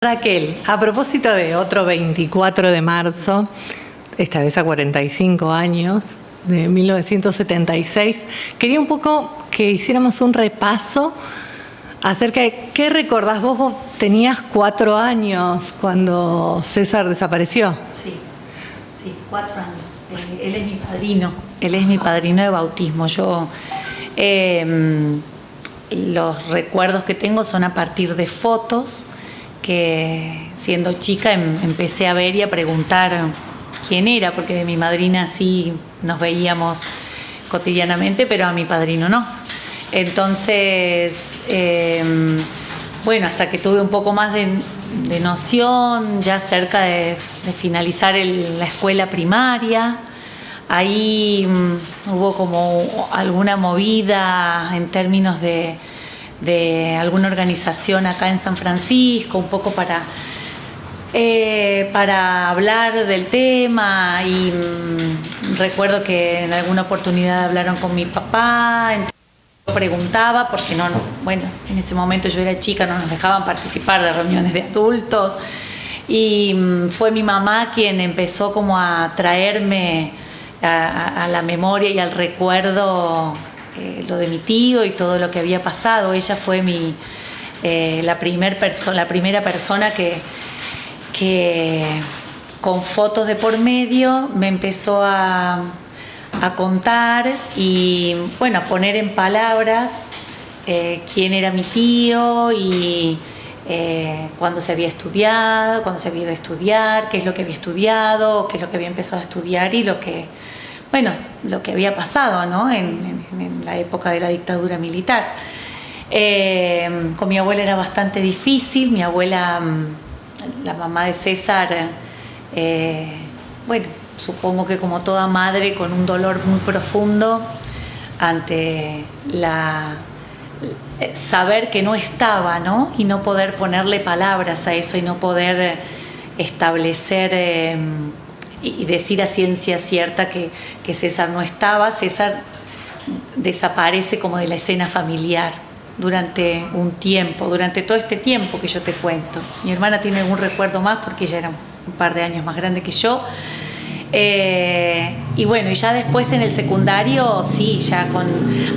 Raquel, a propósito de otro 24 de marzo, esta vez a 45 años, de 1976, quería un poco que hiciéramos un repaso acerca de qué recordás vos. Vos tenías 4 años cuando César desapareció. Sí, 4 años. Él es mi padrino. Él es mi padrino de bautismo. Los recuerdos que tengo son a partir de fotos que siendo chica empecé a ver y a preguntar quién era, porque de mi madrina sí nos veíamos cotidianamente, pero a mi padrino no. Entonces, hasta que tuve un poco más de noción, ya cerca de finalizar la escuela primaria, ahí hubo como alguna movida en términos de alguna organización acá en San Francisco, un poco para hablar del tema, y recuerdo que en alguna oportunidad hablaron con mi papá. Entonces yo preguntaba, porque en ese momento yo era chica, no nos dejaban participar de reuniones de adultos, y fue mi mamá quien empezó como a traerme a la memoria y al recuerdo lo de mi tío y todo lo que había pasado. Ella fue la primera persona que con fotos de por medio me empezó a contar y a poner en palabras quién era mi tío y cuándo se había estudiado, cuándo se había ido a estudiar, qué es lo que había estudiado, qué es lo que había empezado a estudiar y lo que había pasado, ¿no? en la época de la dictadura militar. Con mi abuela era bastante difícil. Mi abuela, la mamá de César, supongo que como toda madre, con un dolor muy profundo ante saber que no estaba, ¿no? Y no poder ponerle palabras a eso y no poder establecer y decir a ciencia cierta que César no estaba. César desaparece como de la escena familiar durante un tiempo, durante todo este tiempo que yo te cuento. Mi hermana tiene algún recuerdo más porque ella era un par de años más grande que yo. Y ya después en el secundario, sí, ya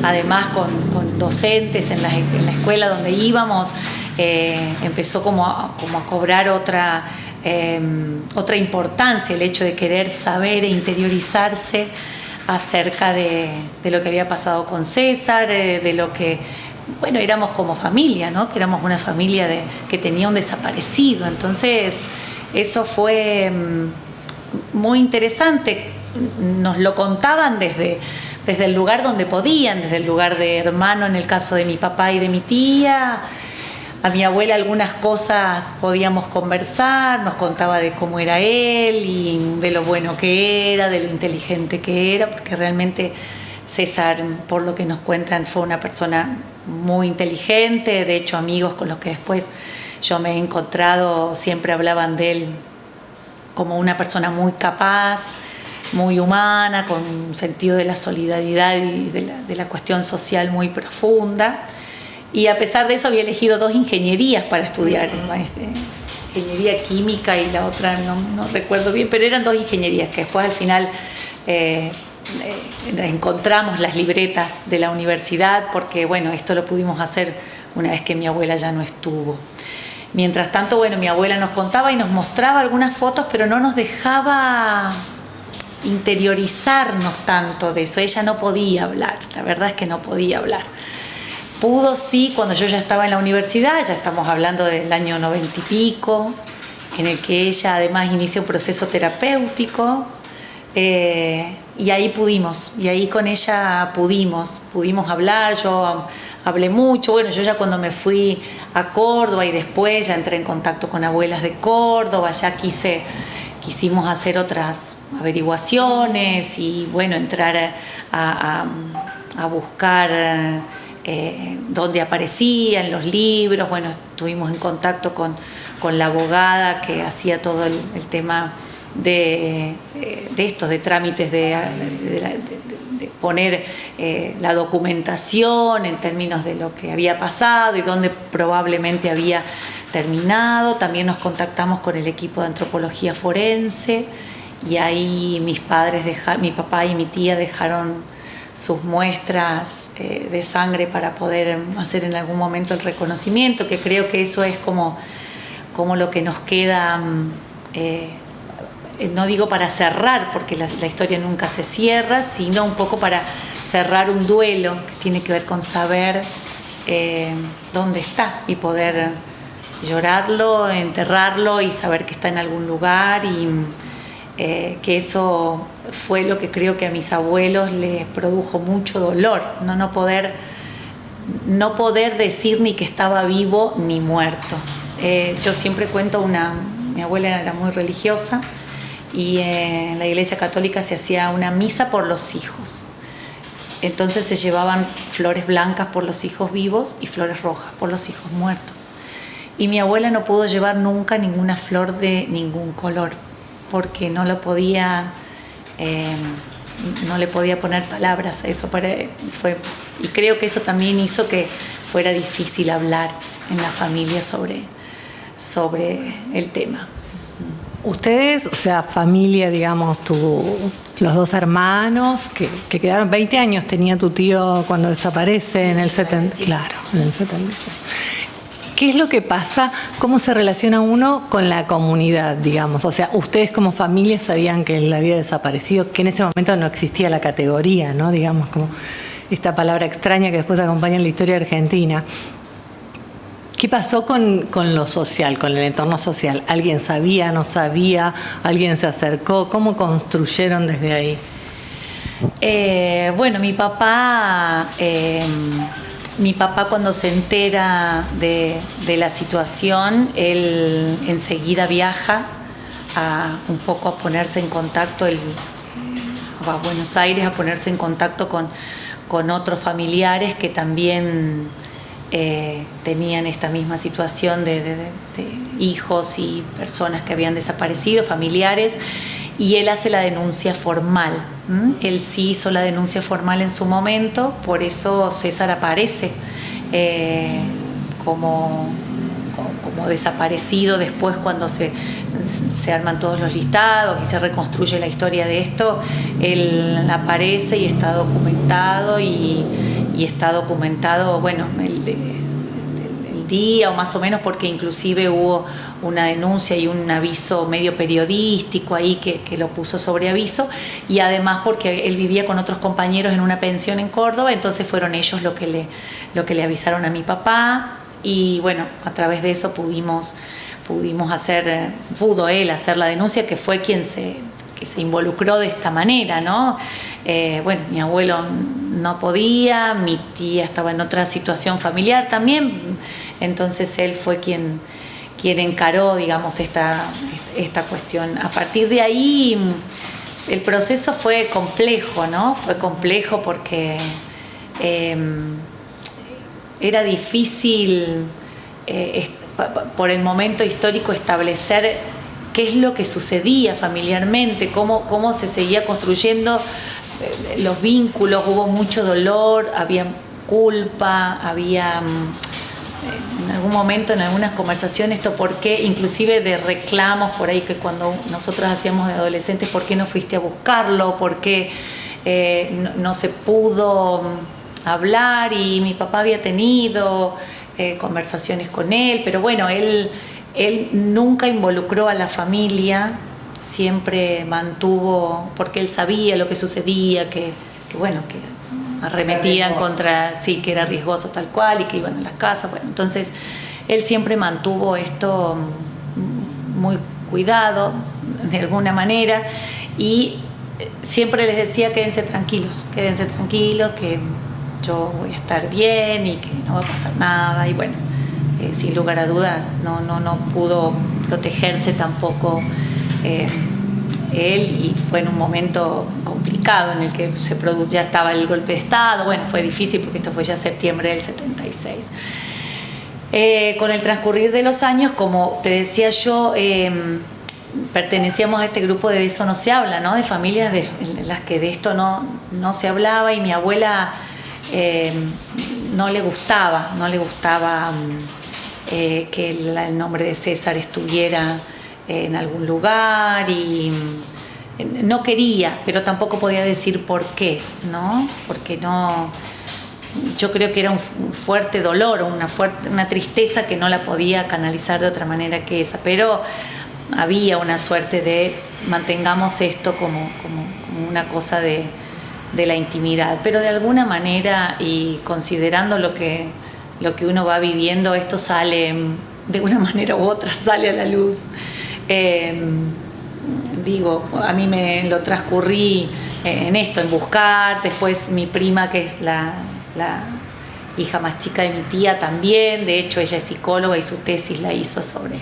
además con docentes en la escuela donde íbamos, empezó como a cobrar otra importancia el hecho de querer saber e interiorizarse acerca de lo que había pasado con César, de lo que éramos como familia, ¿no? Que éramos una familia que tenía un desaparecido. Entonces eso fue muy interesante. Nos lo contaban desde el lugar donde podían, desde el lugar de hermano en el caso de mi papá y de mi tía. A mi abuela algunas cosas podíamos conversar, nos contaba de cómo era él y de lo bueno que era, de lo inteligente que era, porque realmente César, por lo que nos cuentan, fue una persona muy inteligente. De hecho, amigos con los que después yo me he encontrado siempre hablaban de él como una persona muy capaz, muy humana, con un sentido de la solidaridad y de la cuestión social muy profunda. Y a pesar de eso había elegido 2 ingenierías para estudiar, ingeniería química y la otra no recuerdo bien, pero eran 2 ingenierías que después al final encontramos las libretas de la universidad, porque esto lo pudimos hacer una vez que mi abuela ya no estuvo. Mientras tanto, mi abuela nos contaba y nos mostraba algunas fotos, pero no nos dejaba interiorizarnos tanto de eso. Ella no podía hablar, la verdad es que no podía hablar. Pudo sí cuando yo ya estaba en la universidad, ya estamos hablando del año 90 y pico, en el que ella además inicia un proceso terapéutico, y ahí con ella pudimos hablar. Yo hablé mucho. Yo ya cuando me fui a Córdoba y después ya entré en contacto con abuelas de Córdoba, ya quisimos hacer otras averiguaciones y entrar a buscar dónde aparecía en los libros. Estuvimos en contacto con la abogada que hacía todo el tema de estos, de trámites de poner la documentación en términos de lo que había pasado y dónde probablemente había terminado. También nos contactamos con el equipo de antropología forense y ahí mi papá y mi tía dejaron sus muestras de sangre para poder hacer en algún momento el reconocimiento, que creo que eso es como lo que nos queda, no digo para cerrar, porque la historia nunca se cierra, sino un poco para cerrar un duelo que tiene que ver con saber dónde está y poder llorarlo, enterrarlo y saber que está en algún lugar, y que eso fue lo que creo que a mis abuelos les produjo mucho dolor, no poder decir ni que estaba vivo ni muerto. Yo siempre cuento mi abuela era muy religiosa y en la Iglesia Católica se hacía una misa por los hijos. Entonces se llevaban flores blancas por los hijos vivos y flores rojas por los hijos muertos. Y mi abuela no pudo llevar nunca ninguna flor de ningún color, porque no le podía poner palabras a eso. Y creo que eso también hizo que fuera difícil hablar en la familia sobre el tema. Ustedes, o sea, familia, digamos, los dos hermanos que quedaron, 20 años tenía tu tío cuando desaparece en el 70, claro, en el 76. ¿Qué es lo que pasa? ¿Cómo se relaciona uno con la comunidad, digamos? O sea, ustedes como familia sabían que él había desaparecido, que en ese momento no existía la categoría, ¿no? Digamos, como esta palabra extraña que después acompaña en la historia argentina. ¿Qué pasó con lo social, con el entorno social? ¿Alguien sabía, no sabía? ¿Alguien se acercó? ¿Cómo construyeron desde ahí? Bueno, mi papá cuando se entera de la situación, él enseguida viaja un poco a ponerse en contacto, a Buenos Aires, a ponerse en contacto con otros familiares que también tenían esta misma situación de hijos y personas que habían desaparecido, familiares, y él hace la denuncia formal. Él sí hizo la denuncia formal en su momento, por eso César aparece como desaparecido después, cuando se arman todos los listados y se reconstruye la historia de esto. Él aparece y está documentado, y está documentado, bueno, el día o más o menos, porque inclusive hubo una denuncia y un aviso medio periodístico ahí que lo puso sobre aviso, y además porque él vivía con otros compañeros en una pensión en Córdoba, entonces fueron ellos lo que le avisaron a mi papá, y bueno, a través de eso pudo él hacer la denuncia, que fue quien se involucró de esta manera, ¿no? Bueno, mi abuelo no podía, mi tía estaba en otra situación familiar también, entonces él fue quien encaró, digamos, esta cuestión. A partir de ahí el proceso fue complejo, ¿no? Fue complejo porque era difícil por el momento histórico establecer qué es lo que sucedía familiarmente, cómo se seguía construyendo los vínculos. Hubo mucho dolor, había culpa, había en algún momento, en algunas conversaciones, por qué, inclusive de reclamos por ahí, que cuando nosotros hacíamos de adolescentes, ¿por qué no fuiste a buscarlo? ¿Por qué no se pudo hablar? Y mi papá había tenido conversaciones con él, pero bueno, él nunca involucró a la familia, siempre mantuvo, porque él sabía lo que sucedía, que arremetían contra, sí, que era riesgoso tal cual, y que iban a las casas. Bueno, entonces él siempre mantuvo esto muy cuidado de alguna manera, y siempre les decía: quédense tranquilos, que yo voy a estar bien y que no va a pasar nada. Y bueno, sin lugar a dudas no pudo protegerse tampoco él, y fue en un momento complicado en el que ya estaba el golpe de Estado. Bueno, fue difícil porque esto fue ya septiembre del 76. Con el transcurrir de los años, como te decía yo, pertenecíamos a este grupo de Eso no se habla, ¿no? De familias en las que de esto no se hablaba, y mi abuela no le gustaba que el nombre de César estuviera en algún lugar y no quería, pero tampoco podía decir por qué, ¿no? Porque no, yo creo que era un fuerte dolor, una tristeza que no la podía canalizar de otra manera que esa, pero había una suerte de mantengamos esto como una cosa de la intimidad, pero de alguna manera y considerando lo que uno va viviendo, esto sale de una manera u otra, sale a la luz. Digo, a mí me lo transcurrí en esto, en buscar, después mi prima, que es la hija más chica de mi tía también, de hecho ella es psicóloga y su tesis la hizo sobre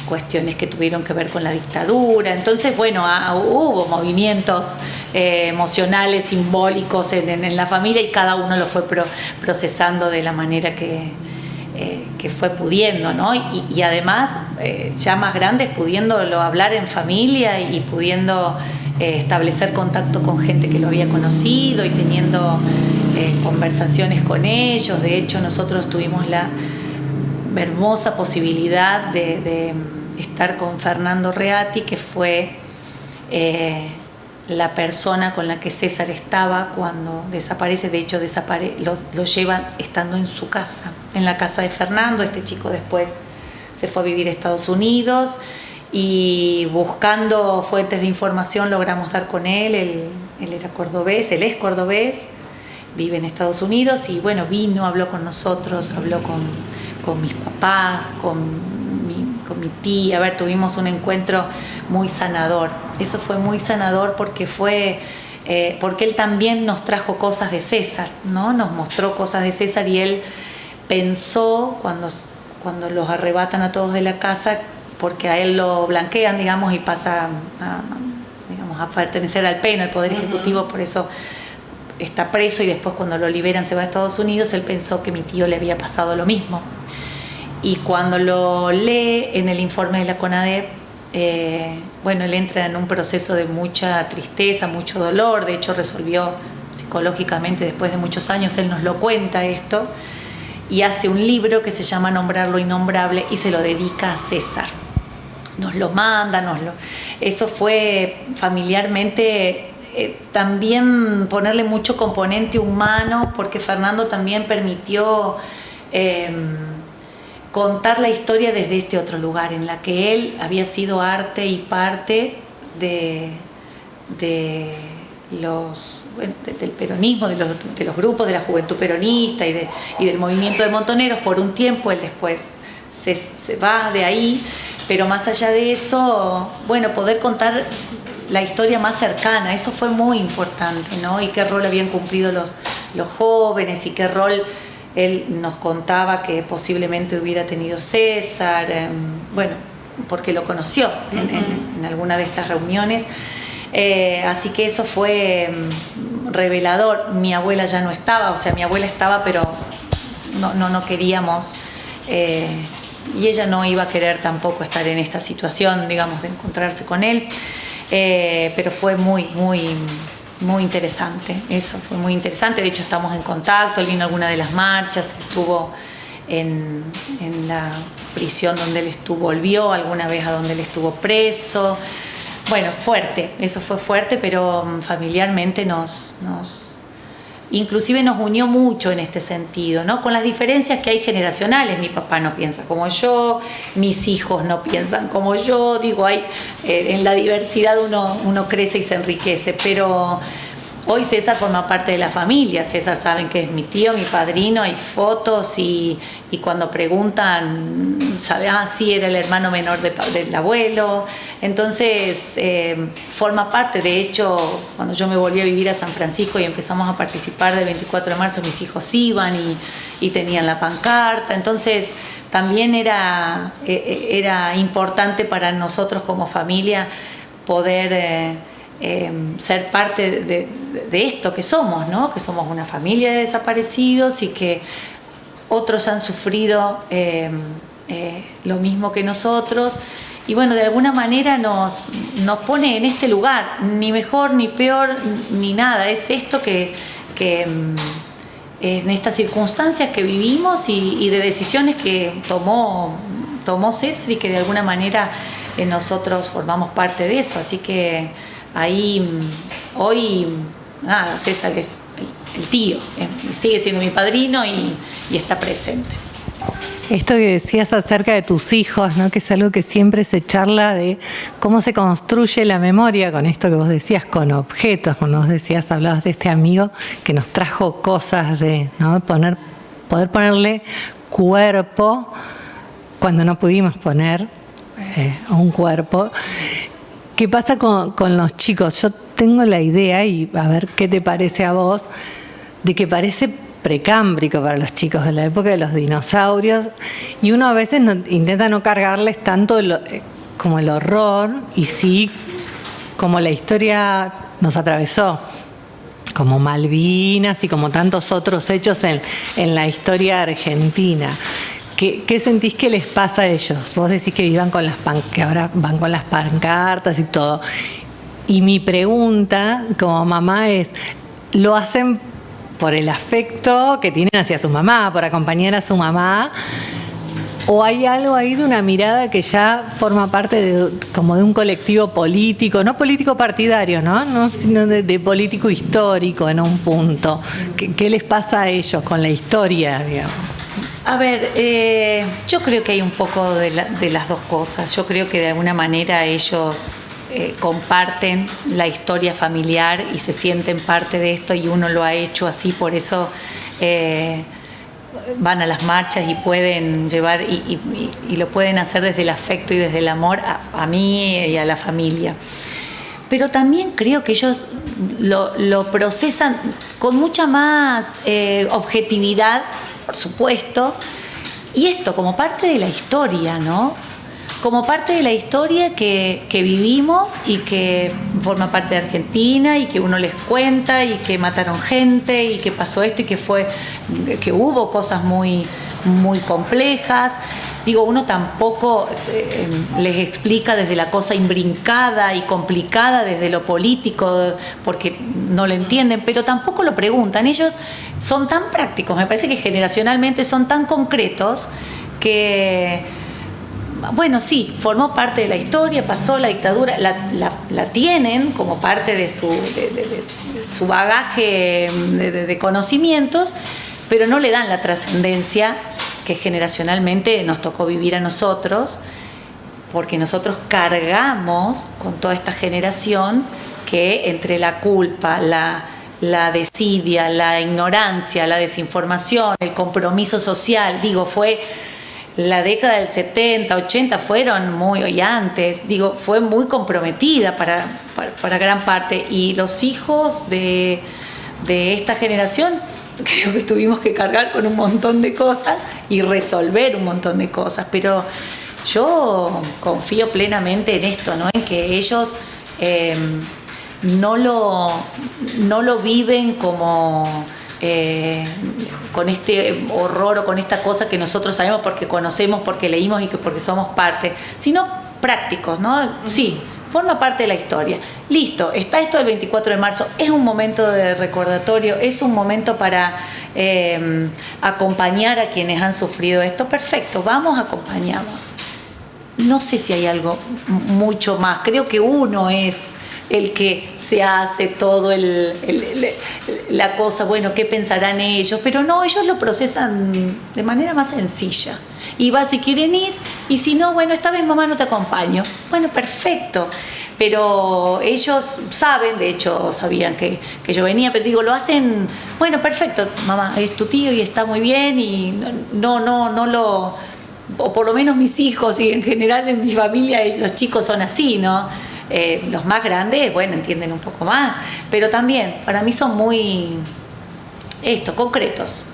cuestiones que tuvieron que ver con la dictadura. Entonces, bueno, hubo movimientos emocionales, simbólicos en la familia y cada uno lo fue procesando de la manera que fue pudiendo, ¿no? Y además, ya más grandes, pudiéndolo hablar en familia y pudiendo establecer contacto con gente que lo había conocido y teniendo conversaciones con ellos. De hecho, nosotros tuvimos la hermosa posibilidad de estar con Fernando Reati, que fue la persona con la que César estaba cuando desaparece. De hecho, lo lleva estando en su casa, en la casa de Fernando. Este chico después se fue a vivir a Estados Unidos y buscando fuentes de información logramos dar con él. Él era cordobés, él es cordobés, vive en Estados Unidos y bueno, vino, habló con nosotros, habló con mis papás, con mi tía. A ver, tuvimos un encuentro muy sanador. Eso fue muy sanador porque él también nos trajo cosas de César, ¿no? Nos mostró cosas de César y él pensó cuando los arrebatan a todos de la casa, porque a él lo blanquean, digamos, y pasa a pertenecer al PEN, al Poder Ejecutivo, por eso está preso y después cuando lo liberan se va a Estados Unidos. Él pensó que mi tío le había pasado lo mismo. Y cuando lo lee en el informe de la CONADEP, bueno, él entra en un proceso de mucha tristeza, mucho dolor. De hecho, resolvió psicológicamente después de muchos años, él nos lo cuenta esto, y hace un libro que se llama Nombrar lo innombrable y se lo dedica a César. Nos lo manda, eso fue familiarmente también ponerle mucho componente humano, porque Fernando también permitió contar la historia desde este otro lugar, en la que él había sido arte y parte del peronismo, de los grupos de la juventud peronista y del movimiento de montoneros. Por un tiempo él después se va de ahí, pero más allá de eso, bueno, poder contar la historia más cercana, eso fue muy importante, ¿no? Y qué rol habían cumplido los jóvenes y qué rol él nos contaba que posiblemente hubiera tenido César, bueno, porque lo conoció en alguna de estas reuniones. Así que eso fue revelador. Mi abuela ya no estaba, o sea, mi abuela estaba, pero no queríamos, y ella no iba a querer tampoco estar en esta situación, digamos, de encontrarse con él, pero fue muy interesante. Eso fue muy interesante. De hecho, estamos en contacto. Él vino a alguna de las marchas, estuvo en la prisión donde él estuvo, volvió alguna vez a donde él estuvo preso. Bueno, fuerte, eso fue fuerte, pero familiarmente inclusive nos unió mucho en este sentido, ¿no? Con las diferencias que hay generacionales. Mi papá no piensa como yo, mis hijos no piensan como yo. Digo, en la diversidad uno crece y se enriquece, pero hoy César forma parte de la familia. César saben que es mi tío, mi padrino, hay fotos y cuando preguntan, sabe, sí, era el hermano menor del abuelo. Entonces, forma parte. De hecho, cuando yo me volví a vivir a San Francisco y empezamos a participar del 24 de marzo, mis hijos iban y tenían la pancarta. Entonces, también era importante para nosotros como familia poder ser parte de esto que somos, ¿no? Que somos una familia de desaparecidos y que otros han sufrido lo mismo que nosotros. Y bueno, de alguna manera nos pone en este lugar, ni mejor, ni peor, ni nada. Es esto que en estas circunstancias que vivimos y de decisiones que tomó César y que de alguna manera nosotros formamos parte de eso. Así que ahí, hoy, nada, César es el tío, sigue siendo mi padrino y está presente. Esto que decías acerca de tus hijos, ¿no? Que es algo que siempre se charla de cómo se construye la memoria con esto que vos decías, con objetos. Cuando vos decías, hablabas de este amigo que nos trajo cosas de, ¿no? Poder ponerle cuerpo cuando no pudimos poner un cuerpo. ¿Qué pasa con los chicos? Yo tengo la idea, y a ver qué te parece a vos, de que parece precámbrico para los chicos de la época de los dinosaurios, y uno a veces intenta no cargarles tanto como el horror, y sí como la historia nos atravesó, como Malvinas y como tantos otros hechos en la historia argentina. ¿Qué sentís que les pasa a ellos? Vos decís que que ahora van con las pancartas y todo. Y mi pregunta como mamá es, ¿lo hacen por el afecto que tienen hacia su mamá, por acompañar a su mamá? ¿O hay algo ahí de una mirada que ya forma parte como de un colectivo político, no político partidario, ¿no? Sino de político histórico en un punto? ¿Qué les pasa a ellos con la historia, digamos? A ver, yo creo que hay un poco de las dos cosas. Yo creo que de alguna manera ellos comparten la historia familiar y se sienten parte de esto, y uno lo ha hecho así, por eso van a las marchas y pueden llevar y lo pueden hacer desde el afecto y desde el amor a mí y a la familia. Pero también creo que ellos lo procesan con mucha más objetividad, por supuesto, y esto como parte de la historia, ¿no? Como parte de la historia que vivimos y que forma parte de Argentina, y que uno les cuenta, y que mataron gente, y que pasó esto, y que hubo cosas muy, muy complejas. Digo, uno tampoco les explica desde la cosa imbrincada y complicada, desde lo político, porque no lo entienden, pero tampoco lo preguntan. Ellos son tan prácticos, me parece que generacionalmente son tan concretos que, bueno, sí, formó parte de la historia, pasó la dictadura, la tienen como parte de su bagaje de conocimientos, pero no le dan la trascendencia que generacionalmente nos tocó vivir a nosotros, porque nosotros cargamos con toda esta generación que entre la culpa, la desidia, la ignorancia, la desinformación, el compromiso social, digo, fue la década del 70, 80, fueron y antes, digo, fue muy comprometida para gran parte, y los hijos de esta generación creo que tuvimos que cargar con un montón de cosas y resolver un montón de cosas, pero yo confío plenamente en esto, ¿no? En que ellos no lo viven como con este horror o con esta cosa que nosotros sabemos porque conocemos, porque leímos y porque somos parte, sino prácticos, ¿no? Sí, forma parte de la historia. Listo, está esto del 24 de marzo, es un momento de recordatorio, es un momento para acompañar a quienes han sufrido esto. Perfecto, vamos, acompañamos. No sé si hay algo mucho más, creo que uno es el que se hace todo la cosa, bueno, ¿qué pensarán ellos? Pero no, ellos lo procesan de manera más sencilla. Y va si quieren ir, y si no, bueno, esta vez mamá no te acompaño. Bueno, perfecto. Pero ellos saben, de hecho sabían que yo venía, pero digo, lo hacen, bueno, perfecto, mamá, es tu tío y está muy bien, y no lo, o por lo menos mis hijos y en general en mi familia los chicos son así, ¿no? Los más grandes, bueno, entienden un poco más, pero también para mí son muy concretos.